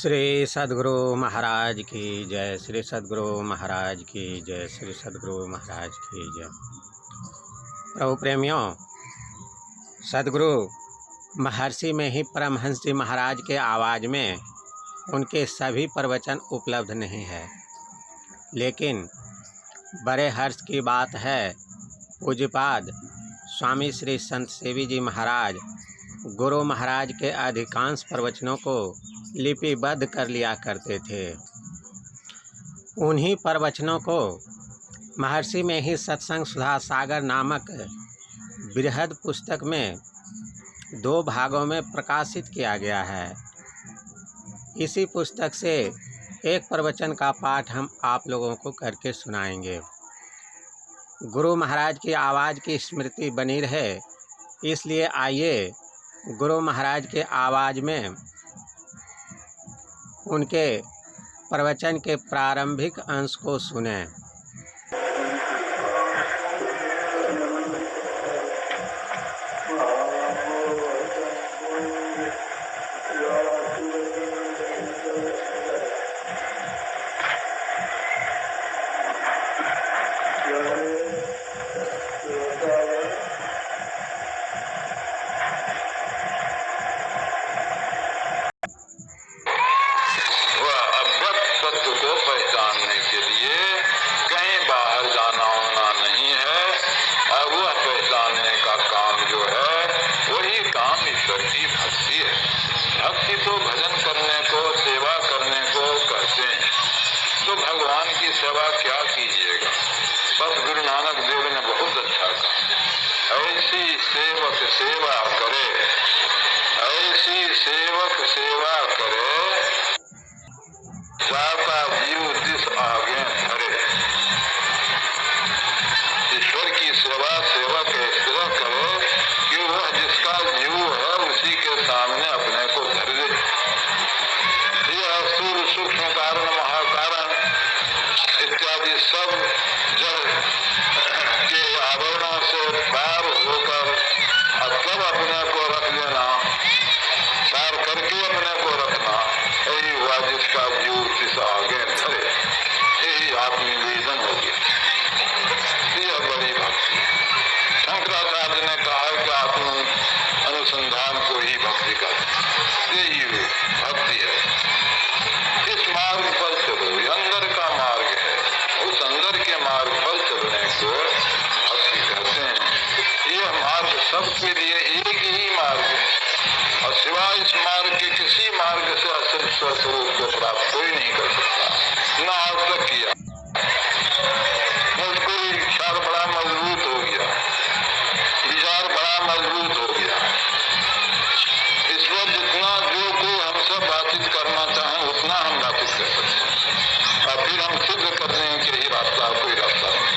श्री सद्गुरु महाराज की जय। श्री सद्गुरु महाराज की जय। श्री सद्गुरु महाराज की जय। प्रभु प्रेमियों, सद्गुरु महर्षि में ही परमहंस जी महाराज के आवाज़ में उनके सभी प्रवचन उपलब्ध नहीं है, लेकिन बड़े हर्ष की बात है, पूज्यपाद स्वामी श्री संत सेवी जी महाराज गुरु महाराज के अधिकांश प्रवचनों को लिपिबद्ध कर लिया करते थे। उन्हीं प्रवचनों को महर्षि में ही सत्संग सुधा सागर नामक बृहद पुस्तक में 2 भागों में प्रकाशित किया गया है। इसी पुस्तक से एक प्रवचन का पाठ हम आप लोगों को करके सुनाएंगे। गुरु महाराज की आवाज़ की स्मृति बनी रहे, इसलिए आइए गुरु महाराज के आवाज़ में उनके प्रवचन के प्रारंभिक अंश को सुनें। भक्ति तो भजन करने को, सेवा करने को कहते हैं। तो भगवान की सेवा क्या कीजिएगा। बस गुरु नानक देव ने बहुत अच्छा कहा, ऐसी सेवक सेवा करे, ऐसी सेवक सेवा करे, जाता जीव दिस आगे धरे। ईश्वर की सेवा सेवक इस तरह करे कि वह जिसका जीव है उसी के सामने अपने को धर दे। यह स्थूल सूक्ष्म कारण महाकारण इत्यादि सब जड़ के आवरणों से पार होकर तब अपने को रख लेना, पार करके अपने को रखना, यही हुआ जिसका जीव किस आगे धरे। यही आत्मनिवेदन हो गया। यह बड़ी भक्ति। शंकराचार्य ने कहा कि आत्म अनुसंधान को ही भक्ति कहते, यही भक्ति है। इस मार्ग पर चलो, ये अंदर का मार्ग है, उस अंदर के मार्ग पर चलने को भक्ति कहते हैं। यह मार्ग सबके लिए एक ही मार्ग है और सिवाय इस मार्ग के किसी मार्ग से असल स्वस्वरूप को प्राप्त कोई नहीं कर सकता, न आज तक किया। मुझको ख्याल बड़ा मजबूत हो गया, विचार बड़ा मजबूत हो गया। ईश्वर जितना जो कोई हमसे बातचीत करना चाहे उतना हम बातचीत कर सकते हैं और फिर हम सिद्ध कर दें कि यही रास्ता कोई रास्ता नहीं।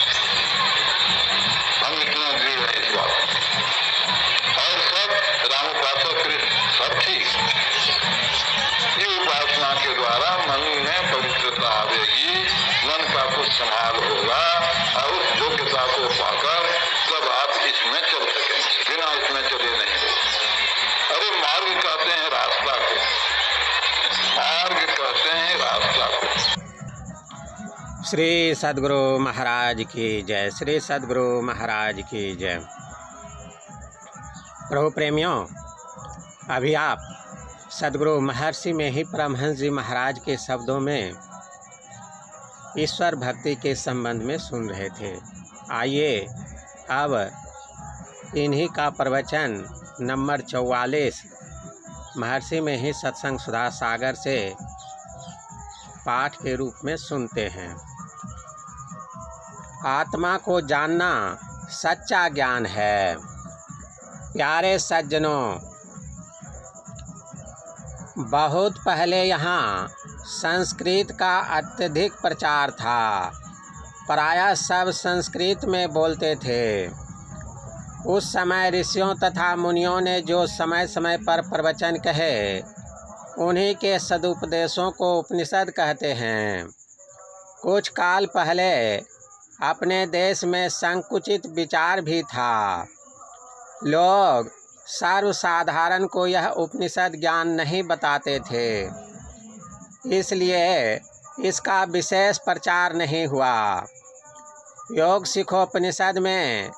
हम इतना दृढ़ है इस बात और सब रामोपासक कृष्ण सब ठीक। ये उपासना के द्वारा मन में पवित्रता आवेगी, मन का कुछ संभाल होगा और उस योग्यता को पाकर तब आप इसमें चल सकेंगे, बिना इसमें चले नहीं हो। अरे मार्ग कहते हैं रास्ता को, मार्ग कहते हैं रास्ता को। श्री सद्गुरु महाराज की जय। श्री सद्गुरु महाराज की जय। प्रभु प्रेमियों, अभी आप सद्गुरु महर्षि में ही परमहंस जी महाराज के शब्दों में ईश्वर भक्ति के संबंध में सुन रहे थे। आइए अब इन्हीं का प्रवचन नंबर 44 महर्षि में ही सत्संग सुधा सागर से पाठ के रूप में सुनते हैं। आत्मा को जानना सच्चा ज्ञान है। प्यारे सज्जनों, बहुत पहले यहाँ संस्कृत का अत्यधिक प्रचार था। प्रायः सब संस्कृत में बोलते थे। उस समय ऋषियों तथा मुनियों ने जो समय समय पर प्रवचन कहे, उन्हीं के सदुपदेशों को उपनिषद कहते हैं। कुछ काल पहले अपने देश में संकुचित विचार भी था। लोग सर्वसाधारण को यह उपनिषद ज्ञान नहीं बताते थे। इसलिए इसका विशेष प्रचार नहीं हुआ। योग सिखोपनिषद में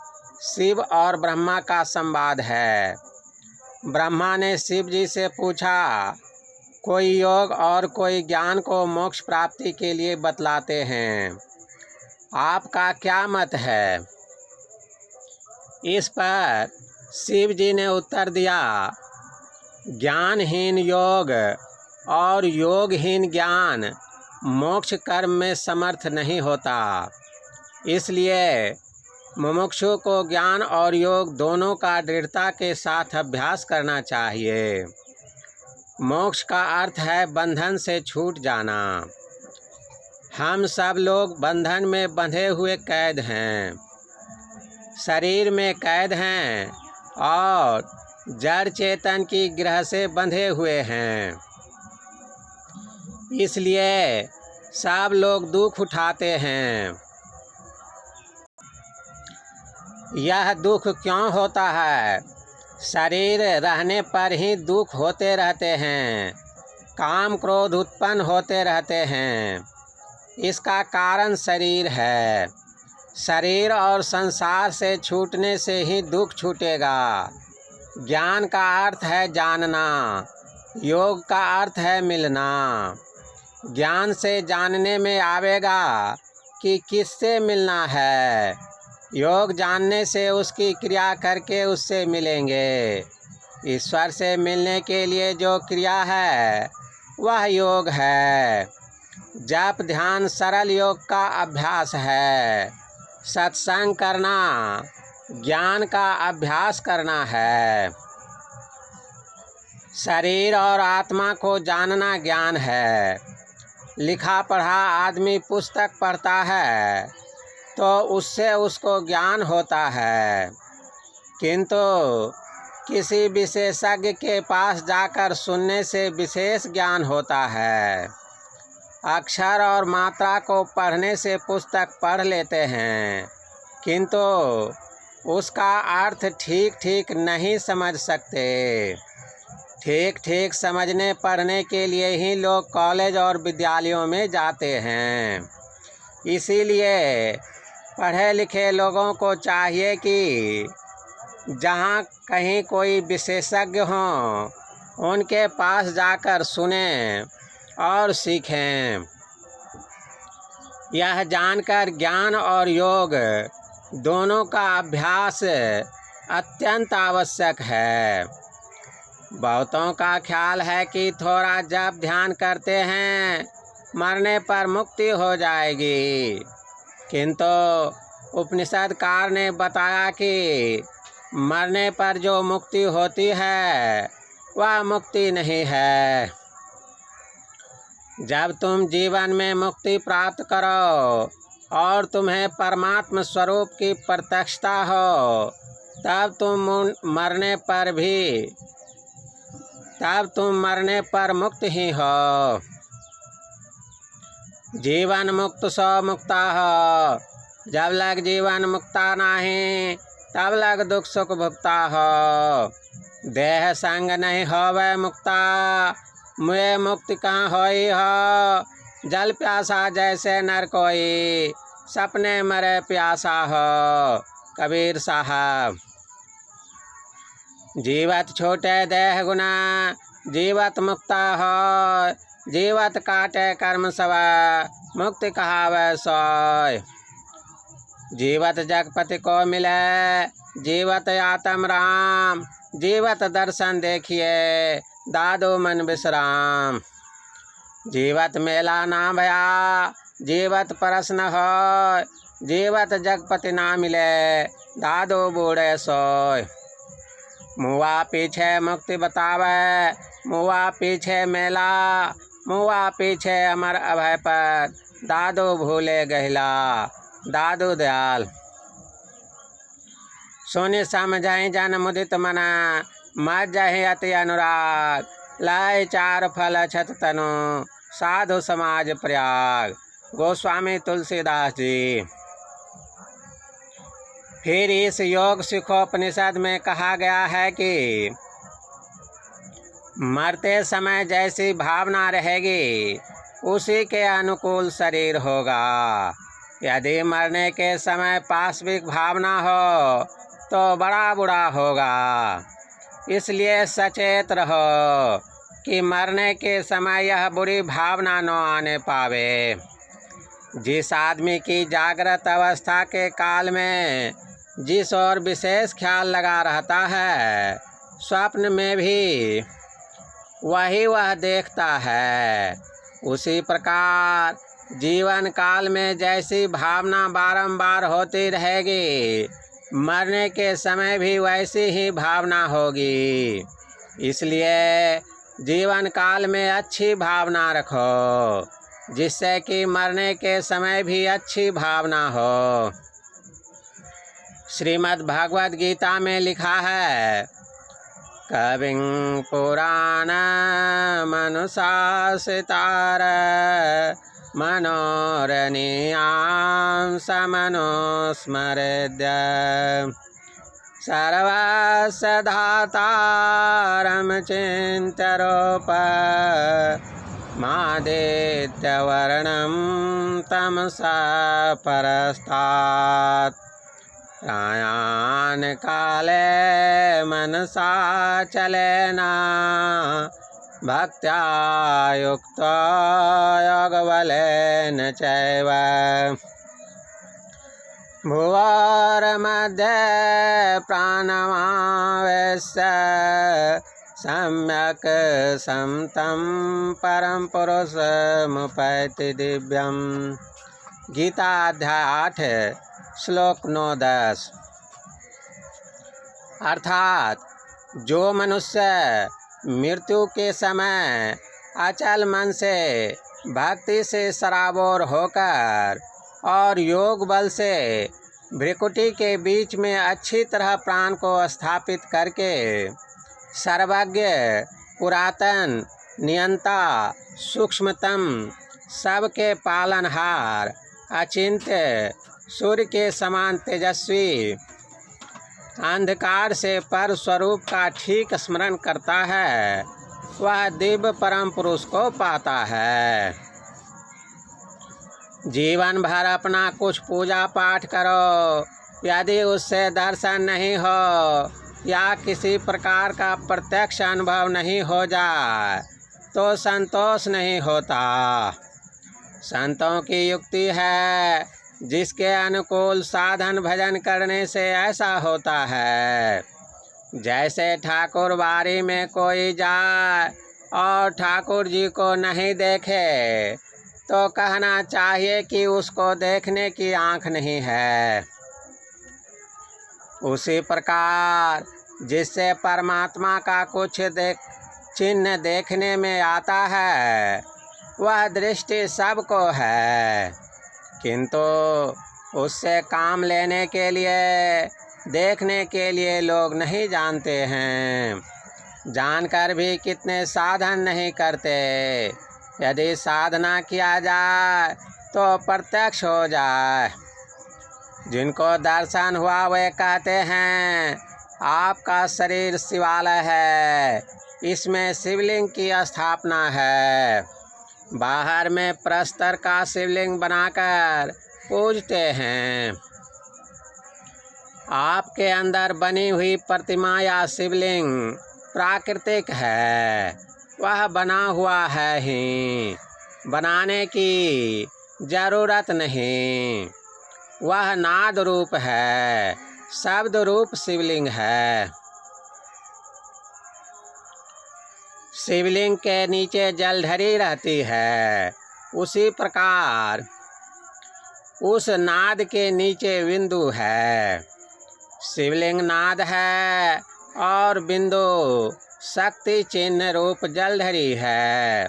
शिव और ब्रह्मा का संवाद है। ब्रह्मा ने शिव जी से पूछा, कोई योग और कोई ज्ञान को मोक्ष प्राप्ति के लिए बतलाते हैं, आपका क्या मत है? इस पर शिव जी ने उत्तर दिया, ज्ञानहीन योग और योगहीन ज्ञान मोक्ष कर्म में समर्थ नहीं होता। इसलिए मुमुक्षु को ज्ञान और योग दोनों का दृढ़ता के साथ अभ्यास करना चाहिए। मोक्ष का अर्थ है बंधन से छूट जाना। हम सब लोग बंधन में बंधे हुए कैद हैं, शरीर में कैद हैं और जड़ चेतन की ग्रह से बंधे हुए हैं। इसलिए सब लोग दुख उठाते हैं। यह दुख क्यों होता है? शरीर रहने पर ही दुख होते रहते हैं, काम क्रोध उत्पन्न होते रहते हैं। इसका कारण शरीर है। शरीर और संसार से छूटने से ही दुख छूटेगा। ज्ञान का अर्थ है जानना, योग का अर्थ है मिलना। ज्ञान से जानने में आवेगा कि किससे मिलना है। योग जानने से उसकी क्रिया करके उससे मिलेंगे। ईश्वर से मिलने के लिए जो क्रिया है वह योग है। जप ध्यान सरल योग का अभ्यास है। सत्संग करना ज्ञान का अभ्यास करना है। शरीर और आत्मा को जानना ज्ञान है। लिखा पढ़ा आदमी पुस्तक पढ़ता है तो उससे उसको ज्ञान होता है, किंतु किसी विशेषज्ञ के पास जाकर सुनने से विशेष ज्ञान होता है। अक्षर और मात्रा को पढ़ने से पुस्तक पढ़ लेते हैं, किंतु उसका अर्थ ठीक ठीक नहीं समझ सकते। ठीक ठीक समझने पढ़ने के लिए ही लोग कॉलेज और विद्यालयों में जाते हैं। इसीलिए पढ़े लिखे लोगों को चाहिए कि जहाँ कहीं कोई विशेषज्ञ हों उनके पास जाकर सुनें और सीखें। यह जानकर ज्ञान और योग दोनों का अभ्यास अत्यंत आवश्यक है। बहुतों का ख्याल है कि थोड़ा जप ध्यान करते हैं मरने पर मुक्ति हो जाएगी, किंतु उपनिषदकार ने बताया कि मरने पर जो मुक्ति होती है वह मुक्ति नहीं है। जब तुम जीवन में मुक्ति प्राप्त करो और तुम्हें परमात्म स्वरूप की प्रत्यक्षता हो, तब तुम मरने पर मुक्त ही हो। जीवन मुक्त सो मुक्ता हो, जब लग जीवन मुक्ता नाही तब लग दुख सुख भुगता हो। देह संग नहीं होवे मुक्ता, मुए मुक्ति कहाँ होई हो। जल प्यासा जैसे नर कोई, सपने मरे प्यासा हो। कबीर साहब। जीवत छोटे देह गुना, जीवत मुक्ता हो। जीवत काटे कर्म सवा, मुक्ति कहावे सोय। जीवत जगपति को मिले, जीवत आत्म राम। जीवत दर्शन देखिए, दादो मन विश्राम। जीवत मेला ना भया, जीवत प्रश्न हो। जीवत जगपति ना मिले, दादो बूढ़े सोय। मुआ पीछे मुक्ति बतावे, मुआ पीछे मेला। मुआ पीछे अमर अभय पद, दादो भूले गहिला। दादू दयाल। सोने समझाई जन मुदित मना, मत जहि अति अनुराग। लय चार फल छत तनु, साधु समाज प्रयाग। गोस्वामी तुलसीदास जी। फिर इस योग सिखोपनिषद में कहा गया है कि मरते समय जैसी भावना रहेगी उसी के अनुकूल शरीर होगा। यदि मरने के समय पाशविक भावना हो तो बड़ा बुरा होगा। इसलिए सचेत रहो कि मरने के समय यह बुरी भावना न आने पावे। जिस आदमी की जागृत अवस्था के काल में जिस और विशेष ख्याल लगा रहता है, स्वप्न में भी वही वह देखता है। उसी प्रकार जीवन काल में जैसी भावना बारंबार होती रहेगी, मरने के समय भी वैसी ही भावना होगी। इसलिए जीवन काल में अच्छी भावना रखो, जिससे कि मरने के समय भी अच्छी भावना हो। श्रीमद् भगवद गीता में लिखा है, कविं पुराण मनुशासितार मनोरनीयां समनुस्मरेद्य सर्वस्य धातारं चिन्त्यरूप मादित्यवर्णं तमसा परस्तात् प्रयाण काले मनसा चलेन भक्त्या युक्तो योगबलेन चैव भुवोर्मध्ये प्राणमावेश्य सम्यक् समतं परम पुरुषमुपैति दिव्यम्। गीता अध्याय 8 श्लोक 9-10। अर्थात जो मनुष्य मृत्यु के समय अचल मन से भक्ति से सराबोर होकर और योग बल से भ्रिकुटी के बीच में अच्छी तरह प्राण को स्थापित करके सर्वज्ञ पुरातन नियंता सूक्ष्मतम सबके पालनहार अचिंत्य सूर्य के समान तेजस्वी अंधकार से पर स्वरूप का ठीक स्मरण करता है, वह दिव्य परम पुरुष को पाता है। जीवन भर अपना कुछ पूजा पाठ करो, यदि उससे दर्शन नहीं हो या किसी प्रकार का प्रत्यक्ष अनुभव नहीं हो जाए तो संतोष नहीं होता। संतों की युक्ति है, जिसके अनुकूल साधन भजन करने से ऐसा होता है। जैसे ठाकुर बाड़ी में कोई जाए और ठाकुर जी को नहीं देखे तो कहना चाहिए कि उसको देखने की आँख नहीं है। उसी प्रकार जिससे परमात्मा का कुछ चिन्ह देखने में आता है, वह दृष्टि सबको है, किंतु उससे काम लेने के लिए देखने के लिए लोग नहीं जानते हैं। जानकर भी कितने साधन नहीं करते। यदि साधना किया जाए तो प्रत्यक्ष हो जाए। जिनको दर्शन हुआ वे कहते हैं, आपका शरीर शिवालय है, इसमें शिवलिंग की स्थापना है। बाहर में प्रस्तर का शिवलिंग बनाकर पूजते हैं। आपके अंदर बनी हुई प्रतिमा या शिवलिंग प्राकृतिक है, वह बना हुआ है ही, बनाने की जरूरत नहीं। वह नाद रूप है, शब्द रूप शिवलिंग है। शिवलिंग के नीचे जलधरी रहती है, उसी प्रकार उस नाद के नीचे बिंदु है। शिवलिंग नाद है और बिंदु शक्ति चिन्ह रूप जलधरी है।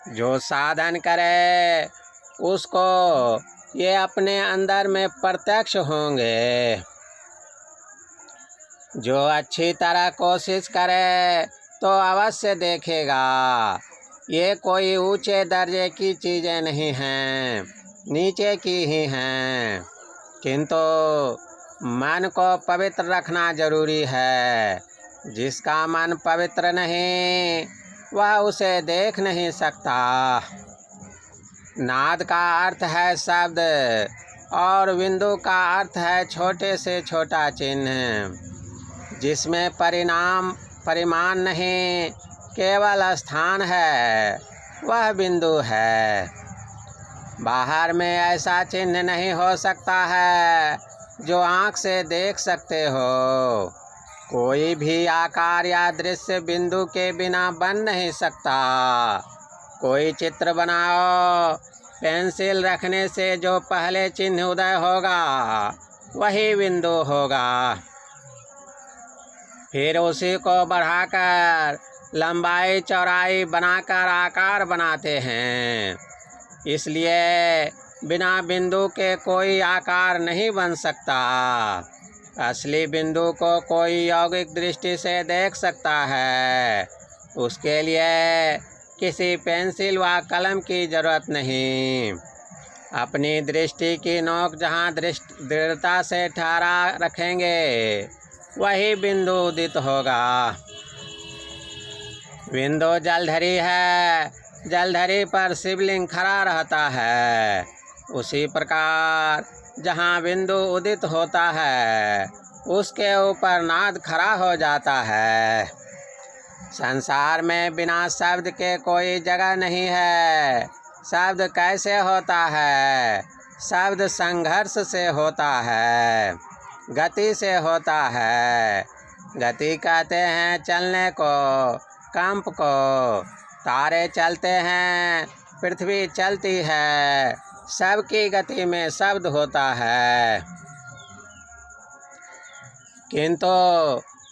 जो साधन करे उसको ये अपने अंदर में प्रत्यक्ष होंगे। जो अच्छी तरह कोशिश करे तो अवश्य देखेगा। ये कोई ऊंचे दर्जे की चीज़ें नहीं हैं, नीचे की ही हैं, किंतु मन को पवित्र रखना जरूरी है। जिसका मन पवित्र नहीं, वह उसे देख नहीं सकता। नाद का अर्थ है शब्द और बिंदु का अर्थ है छोटे से छोटा चिन्ह, जिसमें परिमाण नहीं केवल स्थान है, वह बिंदु है। बाहर में ऐसा चिन्ह नहीं हो सकता है जो आँख से देख सकते हो। कोई भी आकार या दृश्य बिंदु के बिना बन नहीं सकता। कोई चित्र बनाओ, पेंसिल रखने से जो पहले चिन्ह उदय होगा वही बिंदु होगा। फिर उसी को बढ़ाकर लंबाई चौड़ाई बनाकर आकार बनाते हैं। इसलिए बिना बिंदु के कोई आकार नहीं बन सकता। असली बिंदु को कोई यौगिक दृष्टि से देख सकता है। उसके लिए किसी पेंसिल व कलम की जरूरत नहीं। अपनी दृष्टि की नोक जहाँ दृढ़ता से ठहरा रखेंगे वही बिंदु उदित होगा। बिंदु जलधरी है, जलधरी पर शिवलिंग खड़ा रहता है। उसी प्रकार जहाँ बिंदु उदित होता है उसके ऊपर नाद खड़ा हो जाता है। संसार में बिना शब्द के कोई जगह नहीं है। शब्द कैसे होता है? शब्द संघर्ष से होता है, गति से होता है। गति कहते हैं चलने को, कंप को। तारे चलते हैं, पृथ्वी चलती है, सबकी गति में शब्द होता है। किंतु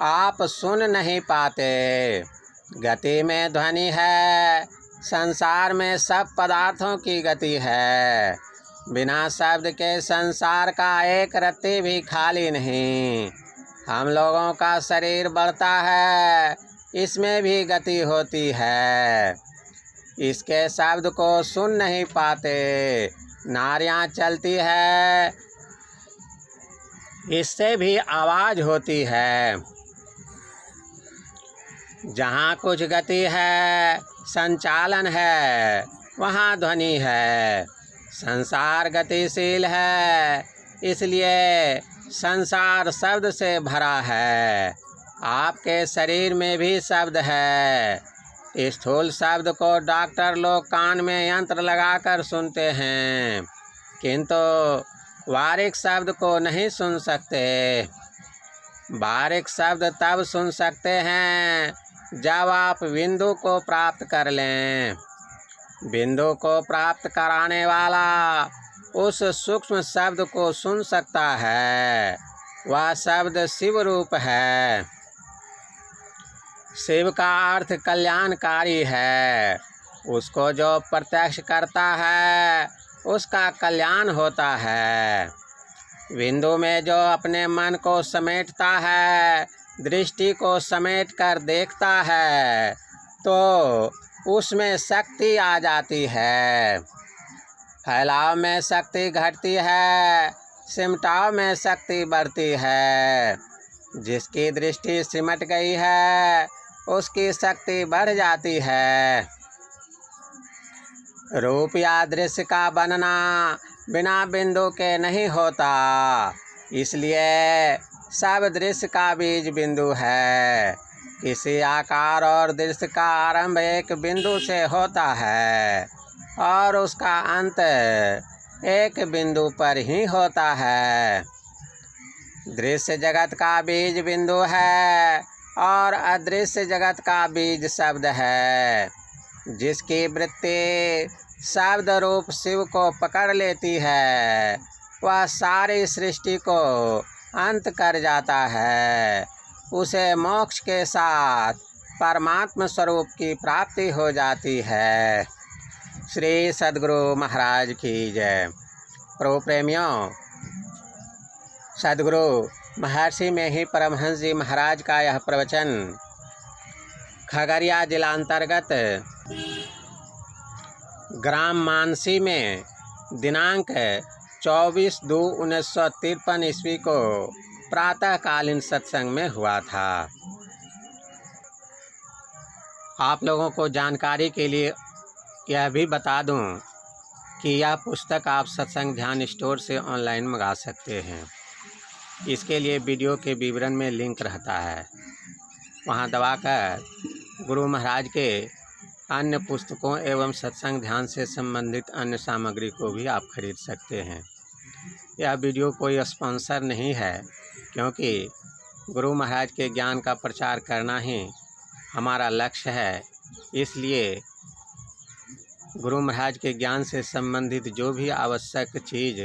आप सुन नहीं पाते। गति में ध्वनि है। संसार में सब पदार्थों की गति है। बिना शब्द के संसार का एक रत्ती भी खाली नहीं। हम लोगों का शरीर बढ़ता है, इसमें भी गति होती है। इसके शब्द को सुन नहीं पाते। नारियां चलती है, इससे भी आवाज़ होती है। जहाँ कुछ गति है, संचालन है, वहाँ ध्वनि है। संसार गतिशील है, इसलिए संसार शब्द से भरा है। आपके शरीर में भी शब्द है। स्थूल शब्द को डॉक्टर लोग कान में यंत्र लगाकर सुनते हैं, किंतु बारीक शब्द को नहीं सुन सकते। बारीक शब्द तब सुन सकते हैं जब आप बिंदु को प्राप्त कर लें। बिंदु को प्राप्त कराने वाला उस सूक्ष्म शब्द को सुन सकता है। वह शब्द शिव रूप है। शिव का अर्थ कल्याणकारी है। उसको जो प्रत्यक्ष करता है उसका कल्याण होता है। बिंदु में जो अपने मन को समेटता है, दृष्टि को समेट कर देखता है, तो उसमें शक्ति आ जाती है। फैलाव में शक्ति घटती है, सिमटाव में शक्ति बढ़ती है। जिसकी दृष्टि सिमट गई है उसकी शक्ति बढ़ जाती है। रूप या दृश्य का बनना बिना बिंदु के नहीं होता। इसलिए सब दृश्य का बीज बिंदु है। किसी आकार और दृश्य का आरंभ एक बिंदु से होता है और उसका अंत एक बिंदु पर ही होता है। दृश्य जगत का बीज बिंदु है और अदृश्य जगत का बीज शब्द है। जिसकी वृत्ति शब्द रूप शिव को पकड़ लेती है वह सारी सृष्टि को अंत कर जाता है। उसे मोक्ष के साथ परमात्मा स्वरूप की प्राप्ति हो जाती है। श्री सद्गुरु महाराज की जय। प्रभु प्रेमियों, सद्गुरु महर्षि में ही परमहंस जी महाराज का यह प्रवचन खगड़िया जिला अंतर्गत ग्राम मानसी में दिनांक 24/2/1953 ईस्वी को प्रातःकालीन सत्संग में हुआ था। आप लोगों को जानकारी के लिए यह भी बता दूं कि यह पुस्तक आप सत्संग ध्यान स्टोर से ऑनलाइन मंगा सकते हैं। इसके लिए वीडियो के विवरण में लिंक रहता है, वहां दबाकर गुरु महाराज के अन्य पुस्तकों एवं सत्संग ध्यान से संबंधित अन्य सामग्री को भी आप खरीद सकते हैं। यह वीडियो कोई स्पॉन्सर नहीं है, क्योंकि गुरु महाराज के ज्ञान का प्रचार करना ही हमारा लक्ष्य है। इसलिए गुरु महाराज के ज्ञान से संबंधित जो भी आवश्यक चीज़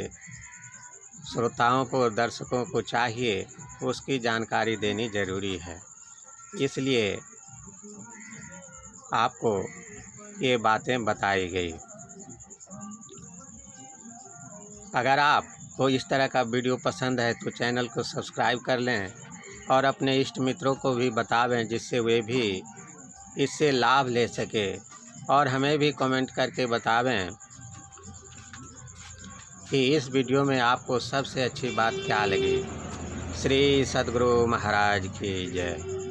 श्रोताओं को, दर्शकों को चाहिए, उसकी जानकारी देनी जरूरी है। इसलिए आपको ये बातें बताई गई। अगर आपको इस तरह का वीडियो पसंद है तो चैनल को सब्सक्राइब कर लें और अपने इष्ट मित्रों को भी बतावें, जिससे वे भी इससे लाभ ले सके। और हमें भी कमेंट करके बतावें कि इस वीडियो में आपको सबसे अच्छी बात क्या लगी। श्री सद्गुरु महाराज की जय।